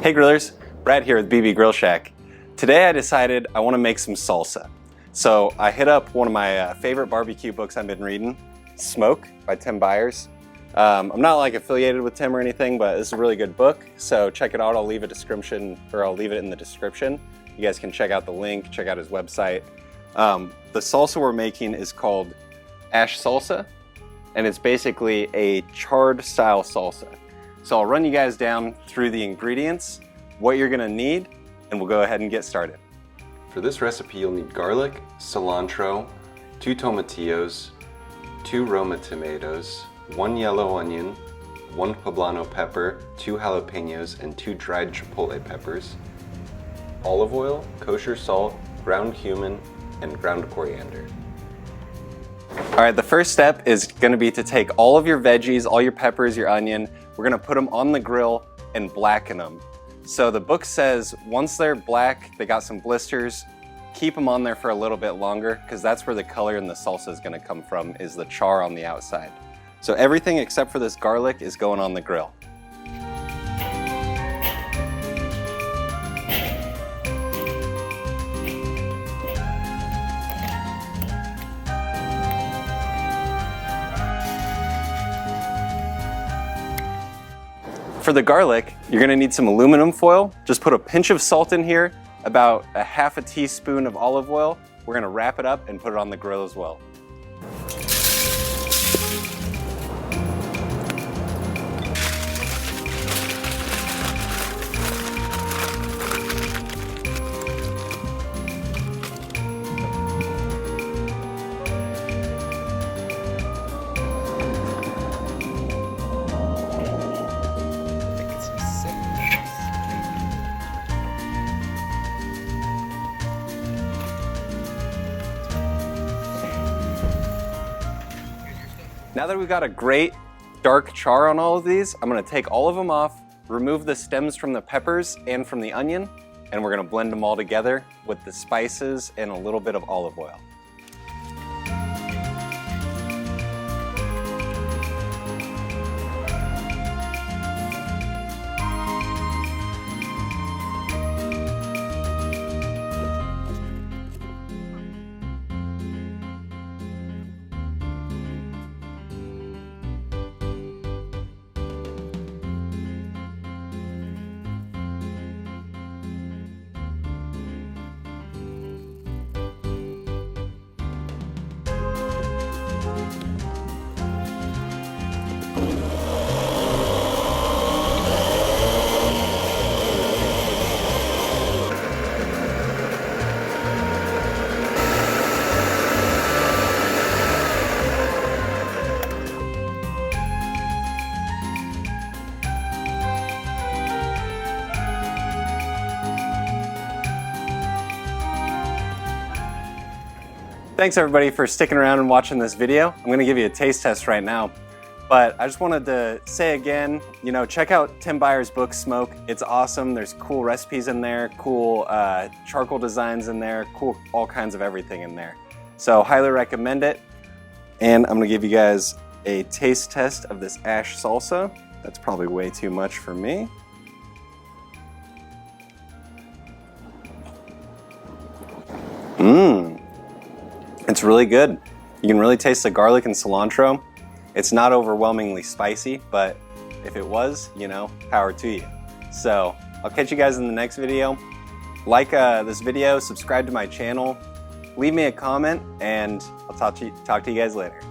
Hey grillers, Brad here with BB Grill Shack. Today I decided I want to make some salsa. So I hit up one of my favorite barbecue books I've been reading, Smoke by Tim Byres. I'm not like affiliated with Tim or anything, but this is a really good book. So check it out. I'll leave it in the description. You guys can check out the link, check out his website. The salsa we're making is called Ash Salsa, and it's basically a charred style salsa. So I'll run you guys down through the ingredients, what you're gonna need, and we'll go ahead and get started. For this recipe, you'll need garlic, cilantro, 2 tomatillos, 2 Roma tomatoes, 1 yellow onion, 1 poblano pepper, 2 jalapenos, and 2 dried chipotle peppers, olive oil, kosher salt, ground cumin, and ground coriander. All right, the first step is gonna be to take all of your veggies, all your peppers, your onion, we're gonna put them on the grill and blacken them. So the book says once they're black, they got some blisters, keep them on there for a little bit longer because that's where the color in the salsa is gonna come from, is the char on the outside. So everything except for this garlic is going on the grill. For the garlic, you're gonna need some aluminum foil. Just put a pinch of salt in here, about a half a teaspoon of olive oil. We're gonna wrap it up and put it on the grill as well. Now that we've got a great dark char on all of these, I'm gonna take all of them off, remove the stems from the peppers and from the onion, and we're gonna blend them all together with the spices and a little bit of olive oil. Thanks everybody for sticking around and watching this video. I'm gonna give you a taste test right now, but I just wanted to say again, check out Tim Byres' book, Smoke. It's awesome. There's cool recipes in there, cool charcoal designs in there, cool all kinds of everything in there. So highly recommend it. And I'm gonna give you guys a taste test of this ash salsa. That's probably way too much for me. It's really good. You can really taste the garlic and cilantro. It's not overwhelmingly spicy, but if it was, power to you. So I'll catch you guys in the next video. Like this video, subscribe to my channel, leave me a comment, and I'll talk to you guys later.